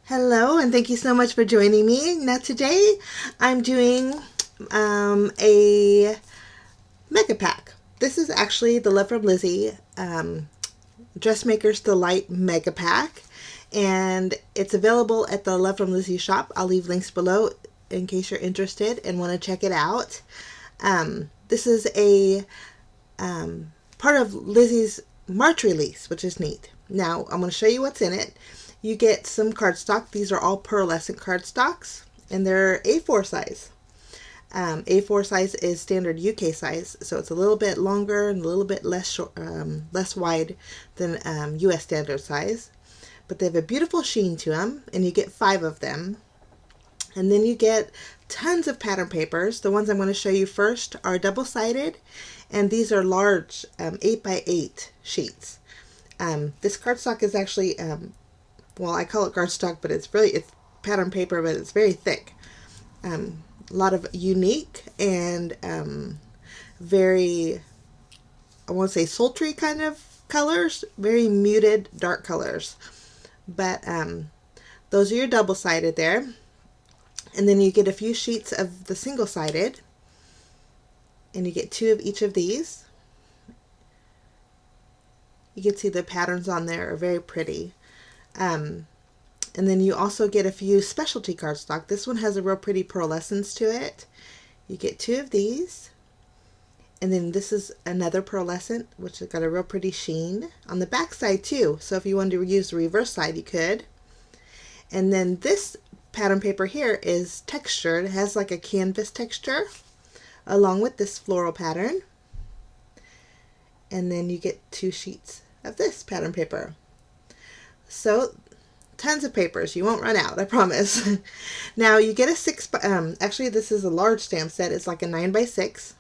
Hello, and thank you so much for joining me. Now today I'm doing a mega pack. This is actually the LFL Lizi Dressmakers Delight mega pack, and it's available at the LFL Lizi shop. I'll leave links below in case you're interested and want to check it out. This is a part of Lizi's March release, which is neat. Now I'm going to show you what's in it. You get some cardstock. These are all pearlescent cardstocks, and they're A4 size. A4 size is standard UK size, so it's a little bit longer and a little bit less short, less wide than US standard size. But they have a beautiful sheen to them, and you get 5 of them. And then you get tons of pattern papers. The ones I'm going to show you first are double-sided, and these are large 8x8 sheets. This cardstock is actually well, I call it cardstock, but it's pattern paper, but it's very thick. A lot of unique and very, I won't say sultry kind of colors, very muted dark colors. But those are your double-sided there. And then you get a few sheets of the single-sided, and you get 2 of each of these. You can see the patterns on there are very pretty. And then you also get a few specialty cardstock. This one has a real pretty pearlescence to it. You get 2 of these. And then this is another pearlescent, which has got a real pretty sheen on the back side too. So if you wanted to use the reverse side, you could. And then this pattern paper here is textured. It has like a canvas texture along with this floral pattern. And then you get 2 sheets of this pattern paper. So tons of papers. You won't run out, I promise. Now you get a actually this is a large stamp set. It's like a 9x6.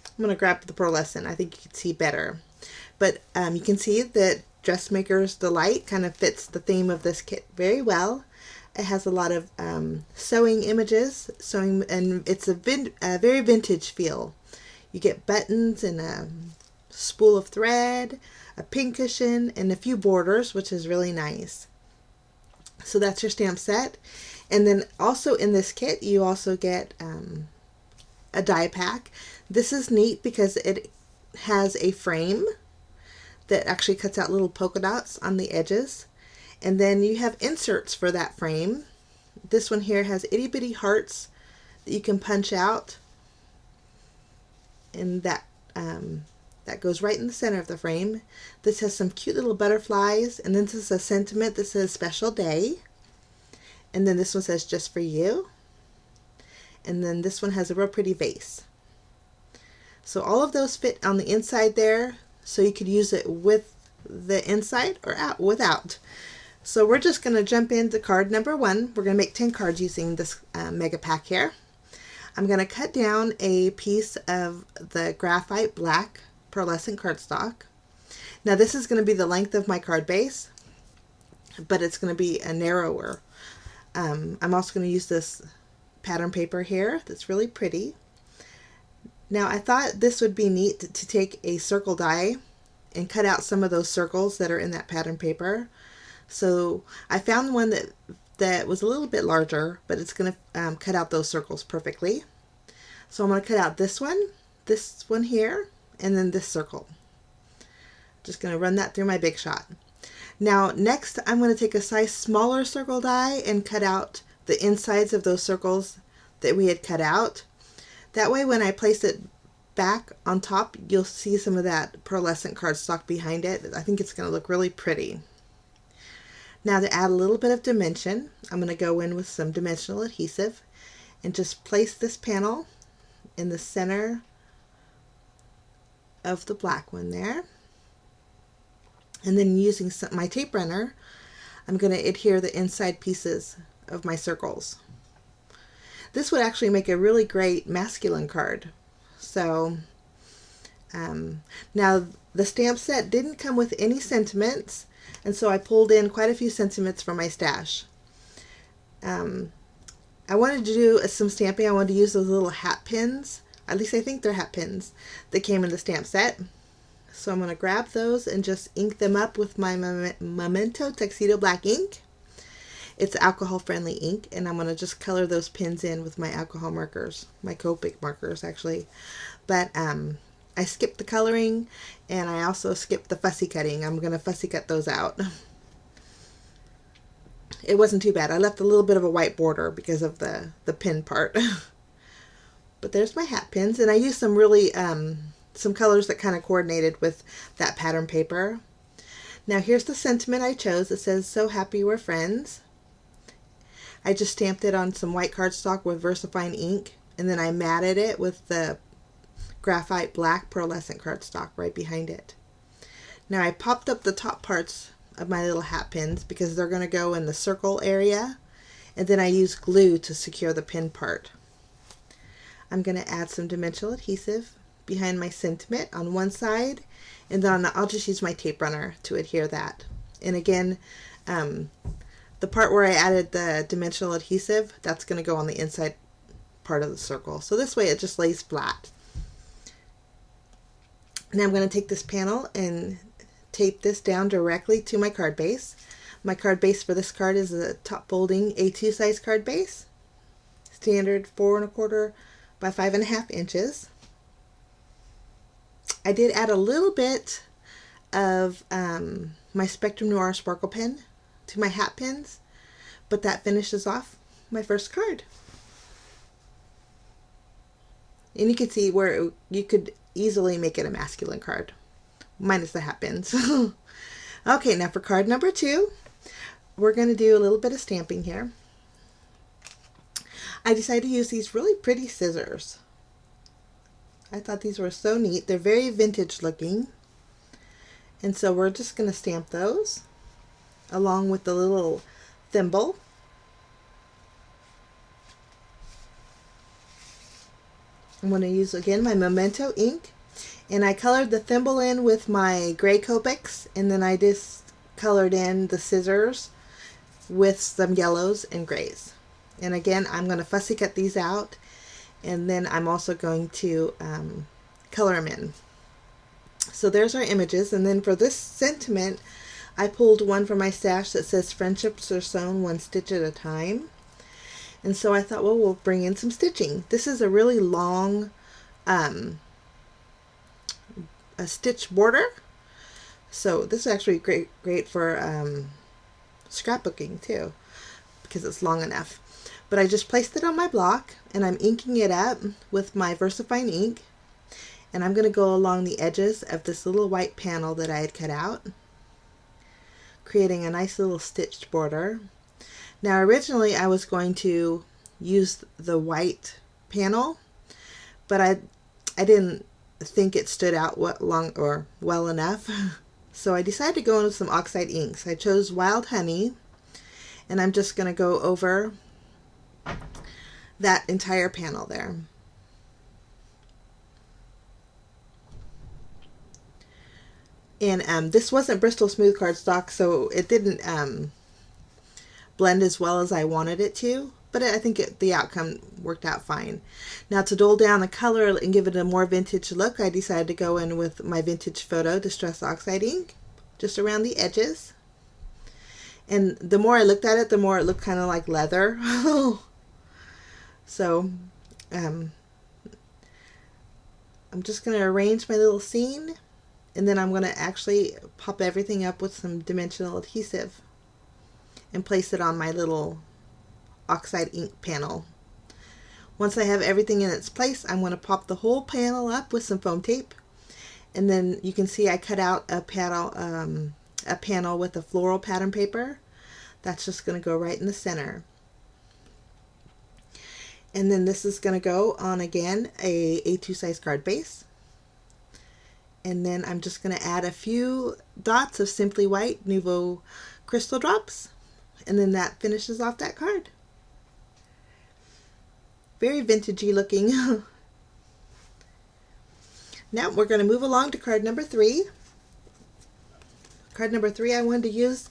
I'm going to grab the pearlescent. I think you can see better. But you can see that Dressmaker's Delight kind of fits the theme of this kit very well. It has a lot of sewing images, and it's a very vintage feel. You get buttons and a spool of thread, a pincushion, and a few borders, which is really nice. So that's your stamp set. And then also in this kit, you also get a die pack. This is neat because it has a frame that actually cuts out little polka dots on the edges. And then you have inserts for that frame. This one here has itty bitty hearts that you can punch out. And that goes right in the center of the frame. This has some cute little butterflies, and then this is a sentiment that says special day. And then this one says just for you. And then this one has a real pretty vase. So all of those fit on the inside there, so you could use it with the inside or out without. So we're just going to jump into card number 1. We're going to make 10 cards using this mega pack here. I'm going to cut down a piece of the graphite black pearlescent cardstock. Now this is going to be the length of my card base, but it's going to be a narrower. I'm also going to use this pattern paper here that's really pretty. Now I thought this would be neat to take a circle die and cut out some of those circles that are in that pattern paper. So I found one that was a little bit larger, but it's going to cut out those circles perfectly. So I'm going to cut out this one here, and then this circle. Just going to run that through my Big Shot. Now next I'm going to take a size smaller circle die and cut out the insides of those circles that we had cut out. That way when I place it back on top, you'll see some of that pearlescent cardstock behind it. I think it's going to look really pretty. Now to add a little bit of dimension, I'm going to go in with some dimensional adhesive and just place this panel in the center of the black one there. And then using my tape runner, I'm going to adhere the inside pieces of my circles. This would actually make a really great masculine card. So now the stamp set didn't come with any sentiments, and so I pulled in quite a few sentiments from my stash. I wanted to do some stamping. I wanted to use those little hat pins. At least I think they're hat pins that came in the stamp set. So I'm going to grab those and just ink them up with my Memento Tuxedo Black ink. It's alcohol friendly ink, and I'm going to just color those pins in with my alcohol markers, my Copic markers actually. But I skipped the coloring, and I also skipped the fussy cutting. I'm going to fussy cut those out. It wasn't too bad. I left a little bit of a white border because of the pin part. But there's my hat pins, and I used some really, some colors that kind of coordinated with that pattern paper. Now here's the sentiment I chose. It says, "So happy we're friends." I just stamped it on some white cardstock with VersaFine ink, and then I matted it with the graphite black pearlescent cardstock right behind it. Now I popped up the top parts of my little hat pins because they're going to go in the circle area, and then I used glue to secure the pin part. I'm going to add some dimensional adhesive behind my sentiment on one side, and then I'll just use my tape runner to adhere that. And again, the part where I added the dimensional adhesive, that's going to go on the inside part of the circle. So this way it just lays flat. Now I'm going to take this panel and tape this down directly to my card base. My card base for this card is a top folding A2 size card base, standard 4 1/4 by 5.5 inches. I did add a little bit of my Spectrum Noir sparkle pen to my hat pins, but that finishes off my first card. And you can see where you could easily make it a masculine card, minus the hat pins. Okay, now for card number 2, we're going to do a little bit of stamping here. I decided to use these really pretty scissors. I thought these were so neat. They're very vintage looking. And so we're just going to stamp those along with the little thimble. I'm going to use again my Memento ink, and I colored the thimble in with my gray Copics, and then I just colored in the scissors with some yellows and grays. And again, I'm going to fussy cut these out, and then I'm also going to color them in. So there's our images, and then for this sentiment, I pulled one from my stash that says "Friendships are sewn one stitch at a time." And so I thought, well, we'll bring in some stitching. This is a really long a stitch border. So this is actually great for scrapbooking too, because it's long enough. But I just placed it on my block, and I'm inking it up with my VersaFine ink, and I'm going to go along the edges of this little white panel that I had cut out, creating a nice little stitched border. Now originally I was going to use the white panel, but I didn't think it stood out well enough. So I decided to go in with some oxide inks. I chose Wild Honey, and I'm just going to go over that entire panel there. And this wasn't Bristol Smooth cardstock, so it didn't blend as well as I wanted it to, but I think the outcome worked out fine. Now to dull down the color and give it a more vintage look, I decided to go in with my Vintage Photo Distress Oxide ink, just around the edges. And the more I looked at it, the more it looked kind of like leather. So I'm just going to arrange my little scene, and then I'm going to actually pop everything up with some dimensional adhesive and place it on my little oxide ink panel. Once I have everything in its place, I'm going to pop the whole panel up with some foam tape, and then you can see I cut out a panel with a floral pattern paper. That's just going to go right in the center. And then this is going to go on again a A2 size card base. And then I'm just going to add a few dots of Simply White Nouveau Crystal Drops. And then that finishes off that card. Very vintagey looking. Now we're going to move along to card number 3. Card number 3, I wanted to use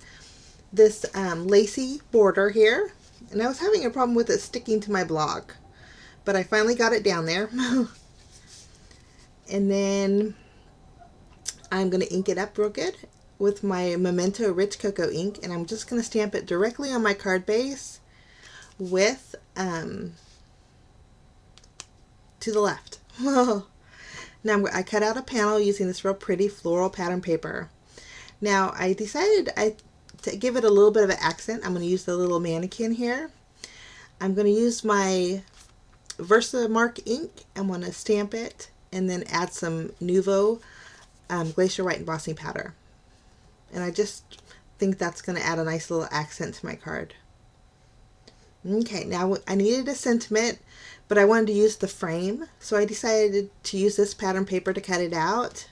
this lacy border here. And I was having a problem with it sticking to my block, but I finally got it down there. And then I'm going to ink it up real good with my Memento Rich Cocoa ink, and I'm just going to stamp it directly on my card base with to the left. Now I cut out a panel using this real pretty floral pattern paper. Now I decided to give it a little bit of an accent. I'm going to use the little mannequin here. I'm going to use my Versamark ink. I'm going to stamp it and then add some Nuvo Glacier White embossing powder. And I just think that's going to add a nice little accent to my card. Okay, now I needed a sentiment, but I wanted to use the frame, so I decided to use this pattern paper to cut it out.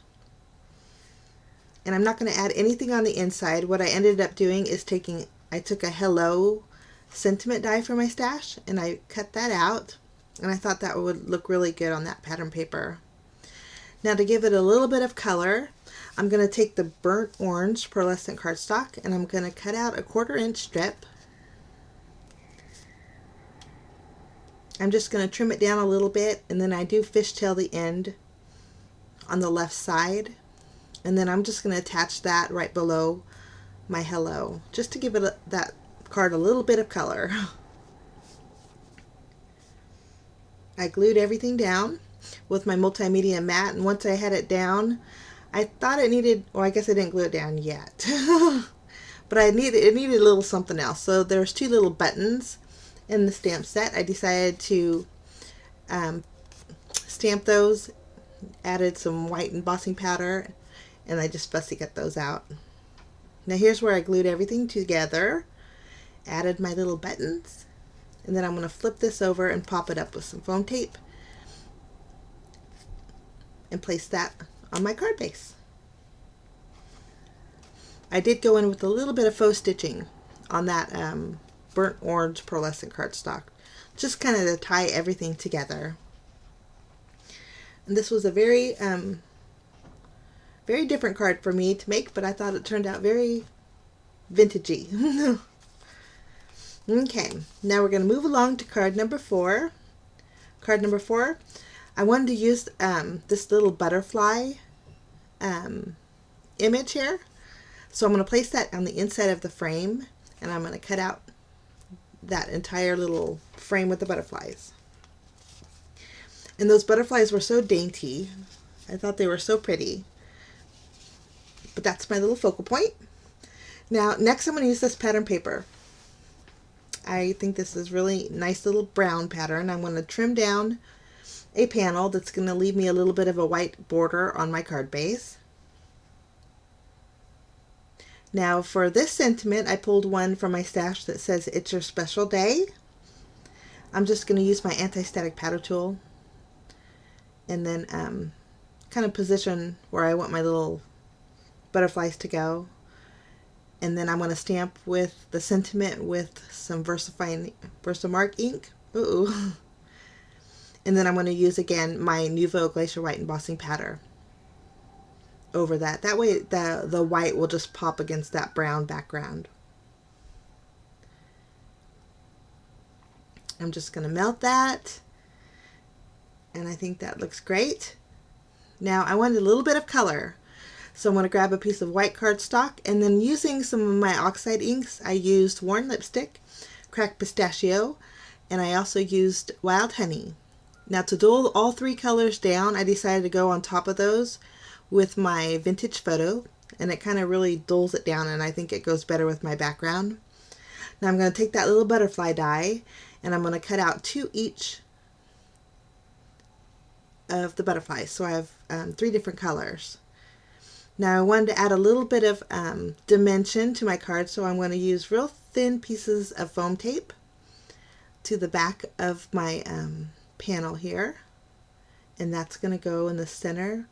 And I'm not going to add anything on the inside. What I ended up doing is I took a Hello sentiment die from my stash and I cut that out, and I thought that would look really good on that pattern paper. Now to give it a little bit of color, I'm going to take the burnt orange pearlescent cardstock and I'm going to cut out a 1/4 inch strip. I'm just going to trim it down a little bit, and then I do fishtail the end on the left side, and then I'm just going to attach that right below my hello, just to give it that card a little bit of color. I glued everything down with my multimedia mat, and once I had it down, I thought it needed, well, I guess I didn't glue it down yet, but it needed a little something else. So there's 2 little buttons in the stamp set. I decided to stamp those, added some white embossing powder, and I just fussy cut those out. Now here's where I glued everything together, added my little buttons, and then I'm going to flip this over and pop it up with some foam tape and place that on my card base. I did go in with a little bit of faux stitching on that burnt orange pearlescent cardstock, just kind of to tie everything together. And this was a very very different card for me to make, but I thought it turned out very vintagey. Okay, now we're going to move along to card number 4. Card number 4, I wanted to use this little butterfly image here, so I'm going to place that on the inside of the frame, and I'm going to cut out that entire little frame with the butterflies. And those butterflies were so dainty. I thought they were so pretty. But that's my little focal point. Now next I'm going to use this pattern paper. I think this is really nice little brown pattern. I'm going to trim down a panel that's going to leave me a little bit of a white border on my card base. Now for this sentiment, I pulled one from my stash that says, "It's your special day." I'm just going to use my anti-static powder tool and then kind of position where I want my little butterflies to go. And then I'm going to stamp with the sentiment with some Versamark ink. Ooh. And then I'm going to use again my Nuvo Glacier White embossing powder over that. That way the white will just pop against that brown background. I'm just going to melt that, and I think that looks great. Now I wanted a little bit of color, so I'm going to grab a piece of white cardstock, and then using some of my oxide inks, I used Worn Lipstick, Cracked Pistachio, and I also used Wild Honey. Now to dull all 3 colors down, I decided to go on top of those with my Vintage Photo, and it kind of really dulls it down, and I think it goes better with my background. Now I'm going to take that little butterfly die, and I'm going to cut out 2 each of the butterflies, so I have 3 different colors. Now I wanted to add a little bit of dimension to my card, so I'm going to use real thin pieces of foam tape to the back of my panel here, and that's going to go in the center.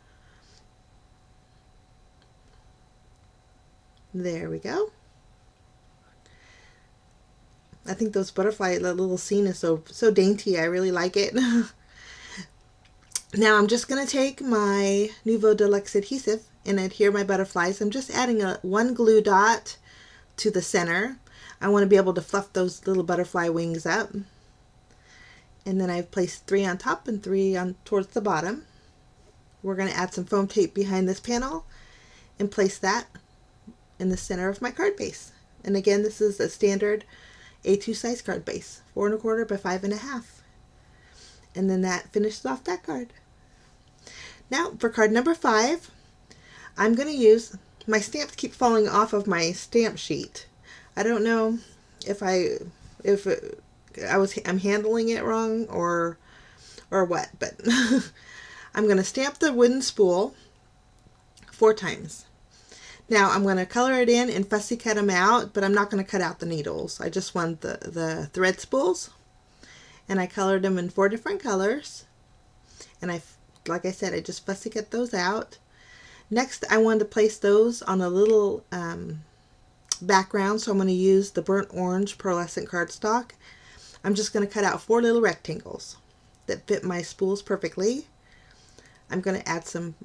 There we go. I think those butterfly, that little scene is so dainty. I really like it. Now I'm just going to take my Nuvo Deluxe adhesive and adhere my butterflies. I'm just adding 1 glue dot to the center. I want to be able to fluff those little butterfly wings up. And then I've placed 3 on top and 3 on towards the bottom. We're going to add some foam tape behind this panel and place that in the center of my card base. And again, this is a standard A2 size card base, 4 1/4 by 5 1/2. And then that finishes off that card. Now for card number 5, I'm going to use, my stamps keep falling off of my stamp sheet. I don't know if I'm handling it wrong or what, but I'm going to stamp the wooden spool 4 times. Now I'm going to color it in and fussy cut them out, but I'm not going to cut out the needles. I just want the thread spools, and I colored them in 4 different colors, and like I said, I just fussy cut those out. Next, I wanted to place those on a little background, so I'm going to use the burnt orange pearlescent cardstock. I'm just going to cut out 4 little rectangles that fit my spools perfectly. I'm going to add some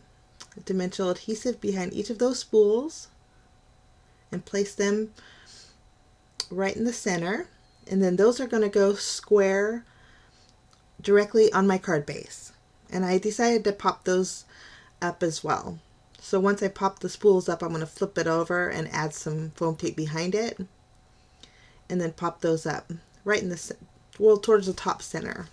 dimensional adhesive behind each of those spools and place them right in the center, and then those are going to go square directly on my card base. And I decided to pop those up as well. So once I pop the spools up, I'm going to flip it over and add some foam tape behind it, and then pop those up right in the, well, towards the top center.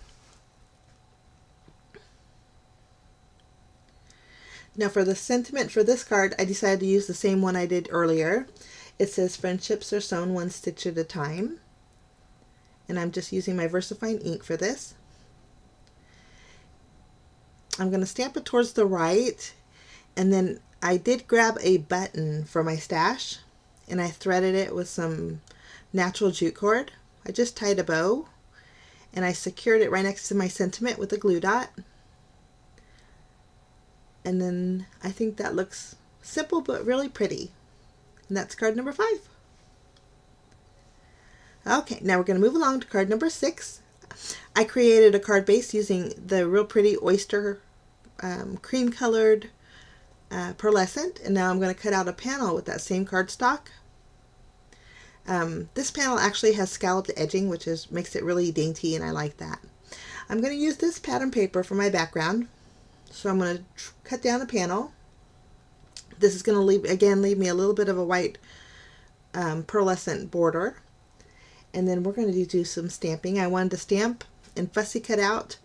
Now for the sentiment for this card, I decided to use the same one I did earlier. It says, "Friendships are sewn 1 stitch at a time." And I'm just using my VersaFine ink for this. I'm going to stamp it towards the right, and then I did grab a button for my stash, and I threaded it with some natural jute cord. I just tied a bow, and I secured it right next to my sentiment with a glue dot. And then I think that looks simple but really pretty. And that's card number 5. Okay, now we're going to move along to card number 6. I created a card base using the real pretty oyster cream colored pearlescent, and now I'm going to cut out a panel with that same cardstock. This panel actually has scalloped edging, which makes it really dainty, and I like that. I'm going to use this pattern paper for my background. So I'm going to cut down the panel. This is going to leave me a little bit of a white pearlescent border. And then we're going to do some stamping. I wanted to stamp and fussy cut out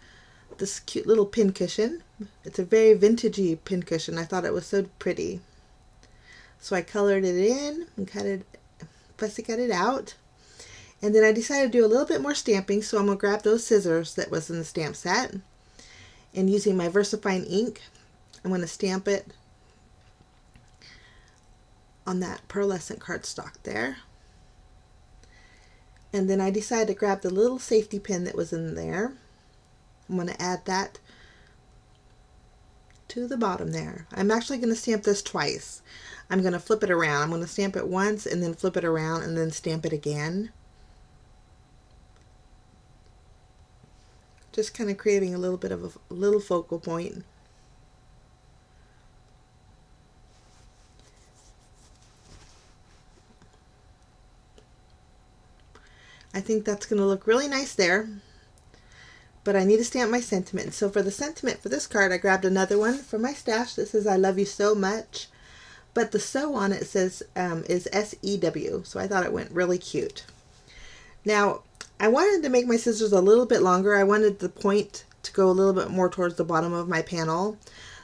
this cute little pincushion. It's a very vintagey pincushion. I thought it was so pretty. So I colored it in and fussy cut it out. And then I decided to do a little bit more stamping, so I'm going to grab those scissors that was in the stamp set. And using my VersaFine ink, I'm going to stamp it on that pearlescent cardstock there. And then I decided to grab the little safety pin that was in there. I'm going to add that to the bottom there. I'm actually going to stamp this twice. I'm going to flip it around. I'm going to stamp it once and then flip it around and then stamp it again. Just kind of creating a little bit of a little focal point. I think that's going to look really nice there. But I need to stamp my sentiment. So for the sentiment for this card, I grabbed another one from my stash that says, "I love you so much." But the sew on it says is SEW. So I thought it went really cute. Now, I wanted to make my scissors a little bit longer. I wanted the point to go a little bit more towards the bottom of my panel.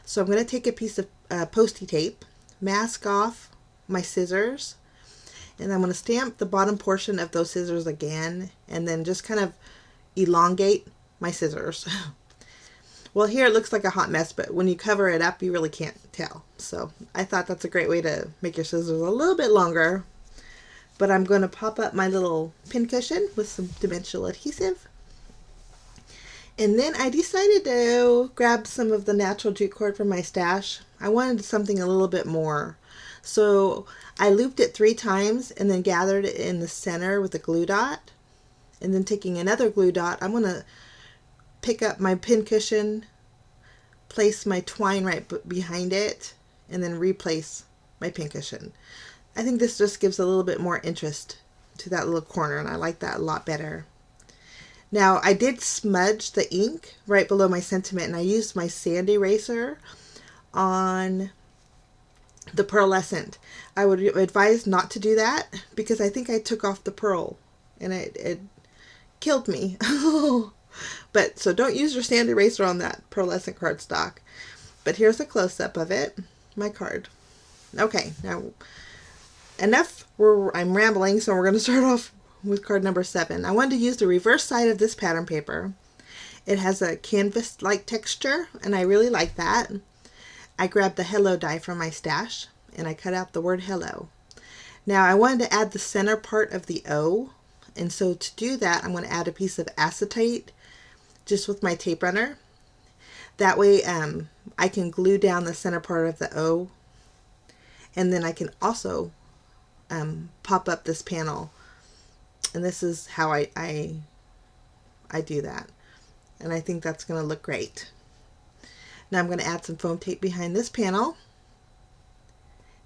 So I'm going to take a piece of Post-it tape, mask off my scissors, and I'm going to stamp the bottom portion of those scissors again, and then just kind of elongate my scissors. Well, here it looks like a hot mess, but when you cover it up, you really can't tell. So I thought that's a great way to make your scissors a little bit longer. But I'm going to pop up my little pincushion with some dimensional adhesive. And then I decided to grab some of the natural jute cord from my stash. I wanted something a little bit more. So I looped it 3 times and then gathered it in the center with a glue dot. And then taking another glue dot, I'm going to pick up my pincushion, place my twine right behind it, and then replace my pincushion. I think this just gives a little bit more interest to that little corner, and I like that a lot better. Now, I did smudge the ink right below my sentiment, and I used my sand eraser on the pearlescent. I would advise not to do that because I think I took off the pearl and it killed me. But so don't use your sand eraser on that pearlescent cardstock. But here's a close-up of it, my card. Okay, now enough. I'm rambling, so we're going to start off with card number 7. I wanted to use the reverse side of this pattern paper. It has a canvas-like texture, and I really like that. I grabbed the hello die from my stash, and I cut out the word hello. Now I wanted to add the center part of the O, and so to do that, I'm going to add a piece of acetate just with my tape runner. That way I can glue down the center part of the O, and then I can also pop up this panel. And this is how I do that. And I think that's going to look great. Now I'm going to add some foam tape behind this panel.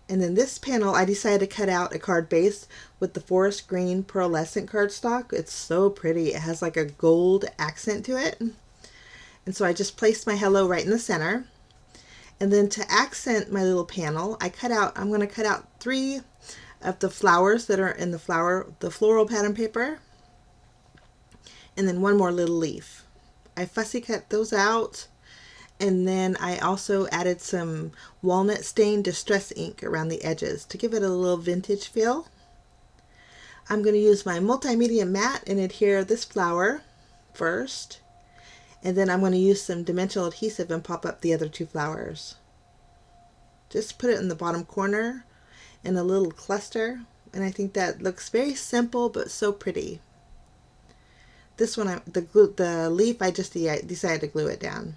And then this panel, I decided to cut out a card base with the forest green pearlescent cardstock. It's so pretty. It has like a gold accent to it. And so I just placed my hello right in the center. And then to accent my little panel, I'm going to cut out 3 of the flowers that are in the floral pattern paper. And then 1 more little leaf. I fussy cut those out. And then I also added some walnut stain distress ink around the edges to give it a little vintage feel. I'm going to use my multimedia mat and adhere this flower first. And then I'm going to use some dimensional adhesive and pop up the other 2 flowers. Just put it in the bottom corner in a little cluster. And I think that looks very simple but so pretty. This one, the leaf, I just decided to glue it down.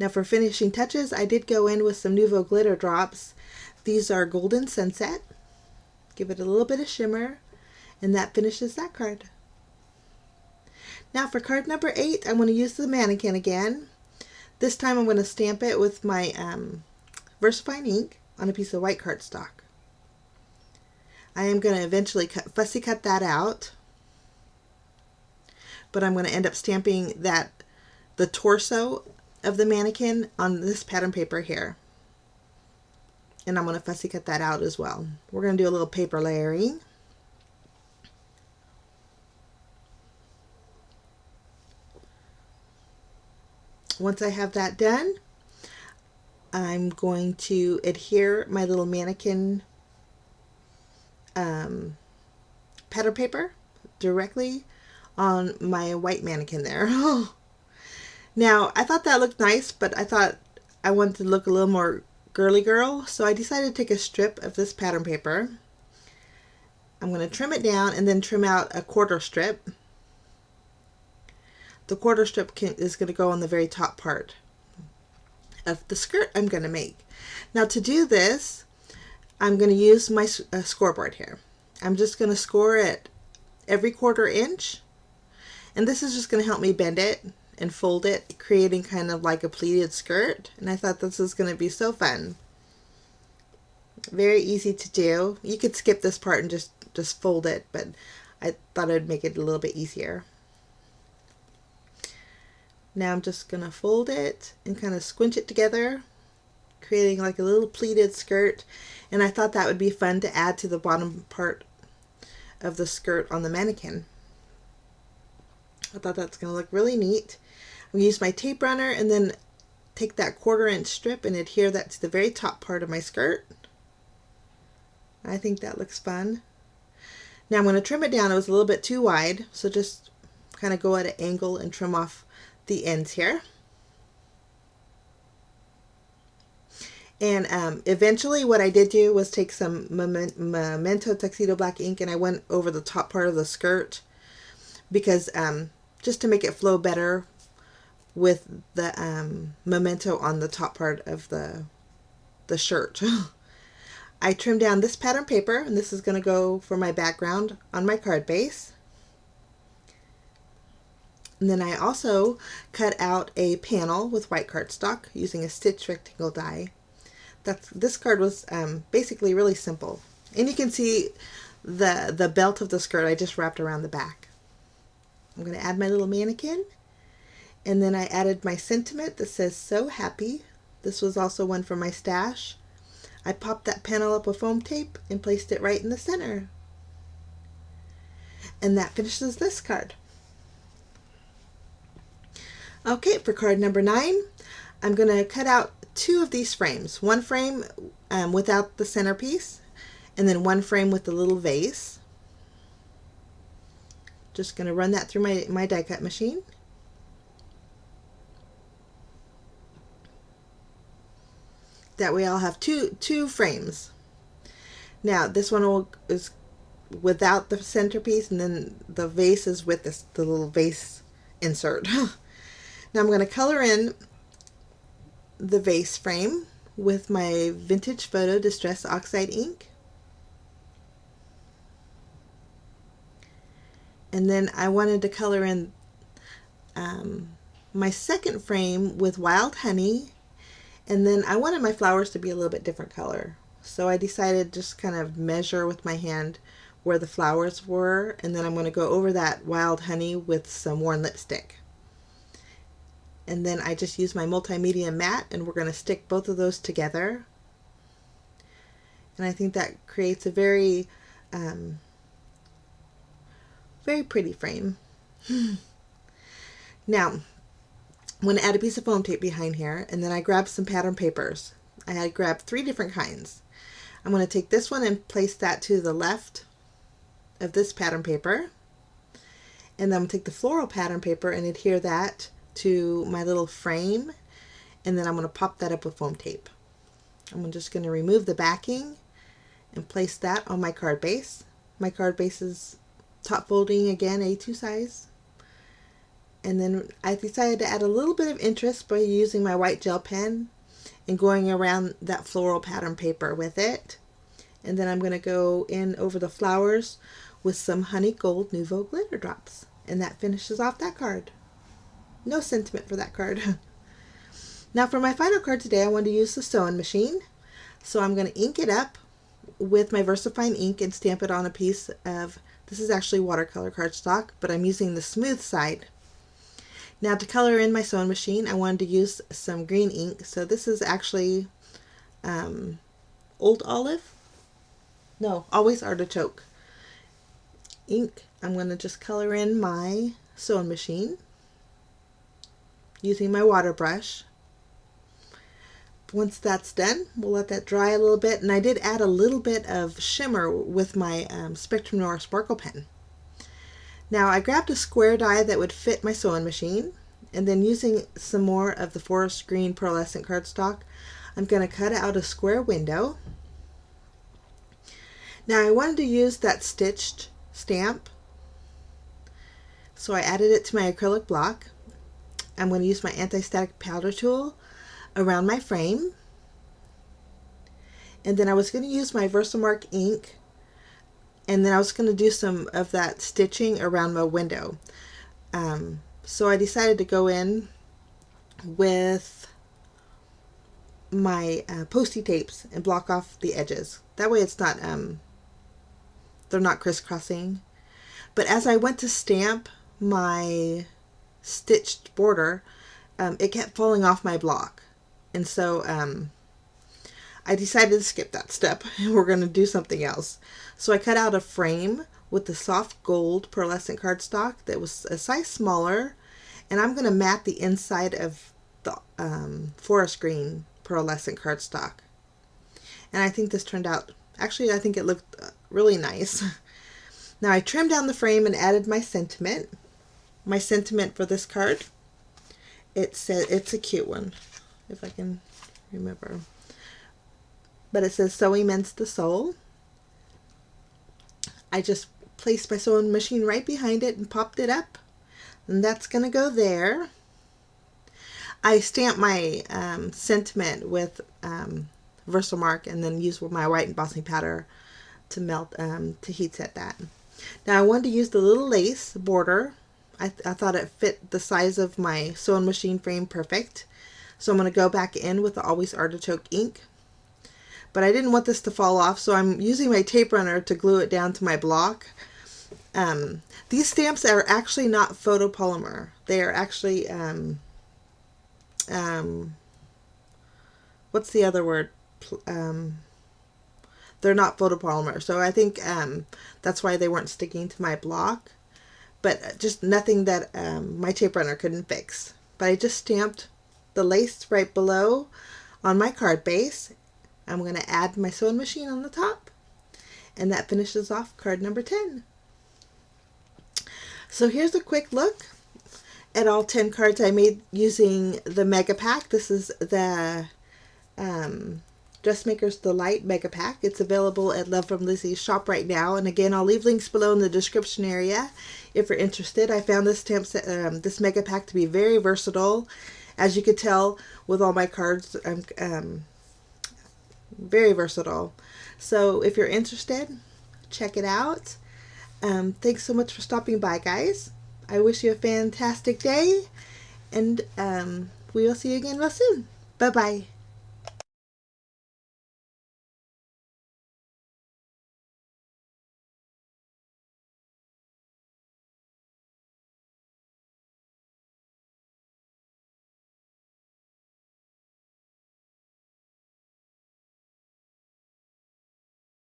Now for finishing touches, I did go in with some Nouveau glitter drops. These are Golden Sunset. Give it a little bit of shimmer, and that finishes that card. Now for card number 8, I'm going to use the mannequin again. This time I'm going to stamp it with my VersaFine ink on a piece of white cardstock. I am going to eventually fussy cut that out, but I'm going to end up stamping the torso of the mannequin on this pattern paper here. And I'm going to fussy cut that out as well. We're going to do a little paper layering. Once I have that done, I'm going to adhere my little mannequin pattern paper directly on my white mannequin there. Now, I thought that looked nice, but I thought I wanted to look a little more girly girl, so I decided to take a strip of this pattern paper. I'm going to trim it down and then trim out a quarter strip. The quarter strip is going to go on the very top part of the skirt I'm going to make. Now to do this, I'm going to use my scoreboard here. I'm just going to score it every 1/4 inch, and this is just going to help me bend it and fold it, creating kind of like a pleated skirt. And I thought this was going to be so fun. Very easy to do. You could skip this part and just fold it, but I thought it would make it a little bit easier. Now I'm just going to fold it and kind of squinch it together, creating like a little pleated skirt. And I thought that would be fun to add to the bottom part of the skirt on the mannequin. I thought that's going to look really neat. I'm going to use my tape runner and then take that 1/4 inch strip and adhere that to the very top part of my skirt. I think that looks fun. Now I'm going to trim it down. It was a little bit too wide, so just kind of go at an angle and trim off the ends here. And eventually what I did do was take some Memento Tuxedo Black ink and I went over the top part of the skirt because just to make it flow better with the Memento on the top part of the shirt. I trimmed down this pattern paper, and this is going to go for my background on my card base. And then I also cut out a panel with white cardstock using a stitch rectangle die. This card was basically really simple. And you can see the belt of the skirt I just wrapped around the back. I'm going to add my little mannequin. And then I added my sentiment that says "So Happy." This was also one from my stash. I popped that panel up with foam tape and placed it right in the center. And that finishes this card. Okay, for card number 9, I'm going to cut out 2 of these frames. One frame without the centerpiece, and then one frame with the little vase. Just going to run that through my die cut machine. That way I'll have two frames. Now this one is without the centerpiece, and then the vase is with the little vase insert. Now I'm going to color in the vase frame with my Vintage Photo Distress Oxide ink. And then I wanted to color in my second frame with Wild Honey. And then I wanted my flowers to be a little bit different color. So I decided just kind of measure with my hand where the flowers were. And then I'm going to go over that Wild Honey with some worn lipstick. And then I just use my multimedia mat, and we're going to stick both of those together. And I think that creates a very, very pretty frame. Now, I'm going to add a piece of foam tape behind here, and then I grabbed some pattern papers. I had grabbed 3 different kinds. I'm going to take this one and place that to the left of this pattern paper. And then I'm going to take the floral pattern paper and adhere that to my little frame, and then I'm going to pop that up with foam tape. I'm just going to remove the backing and place that on my card base. My card base is top folding, again, A2 size. And then I decided to add a little bit of interest by using my white gel pen and going around that floral pattern paper with it. And then I'm going to go in over the flowers with some Honey Gold Nouveau glitter drops. And that finishes off that card. No sentiment for that card. Now for my final card today, I want to use the sewing machine. So I'm going to ink it up with my VersaFine ink and stamp it on a piece of, this is actually watercolor cardstock, but I'm using the smooth side. Now to color in my sewing machine, I wanted to use some green ink. So this is actually Old Olive. No, Always Artichoke ink. I'm going to just color in my sewing machine using my water brush. Once that's done, we'll let that dry a little bit. And I did add a little bit of shimmer with my Spectrum Noir Sparkle pen. Now I grabbed a square die that would fit my sewing machine, and then using some more of the forest green pearlescent cardstock, I'm going to cut out a square window. Now I wanted to use that stitched stamp, so I added it to my acrylic block. I'm going to use my anti-static powder tool around my frame, and then I was going to use my Versamark ink, and then I was going to do some of that stitching around my window. So I decided to go in with my Post-it tapes and block off the edges. That way it's not, they're not crisscrossing. But as I went to stamp my stitched border, it kept falling off my block. And so I decided to skip that step, and we're going to do something else. So I cut out a frame with the soft gold pearlescent cardstock that was a size smaller, and I'm going to mat the inside of the forest green pearlescent cardstock. And I think this turned out, actually I think it looked really nice. Now I trimmed down the frame and added my sentiment. My sentiment for this card, it said, it's a cute one, if I can remember. But it says, "Sewing mends the soul." I just placed my sewing machine right behind it and popped it up. And that's going to go there. I stamped my sentiment with Versamark, and then used my white embossing powder to melt, to heat set that. Now I wanted to use the little lace border. I thought it fit the size of my sewing machine frame perfect. So I'm going to go back in with the Always Artichoke ink. But I didn't want this to fall off, so I'm using my tape runner to glue it down to my block. These stamps are actually not photopolymer. They are actually, what's the other word? they're not photopolymer. So I think that's why they weren't sticking to my block. But just nothing that my tape runner couldn't fix. But I just stamped the lace right below on my card base. I'm going to add my sewing machine on the top. And that finishes off card number 10. So here's a quick look at all 10 cards I made using the Mega Pack. This is the Dressmakers Delight Mega Pack. It's available at Love from Lizi's shop right now. And again, I'll leave links below in the description area if you're interested. I found this stamp set, this Mega Pack to be very versatile. As you could tell with all my cards, very versatile. So if you're interested, check it out. Thanks so much for stopping by, guys. I wish you a fantastic day, and we will see you again real soon. Bye-bye.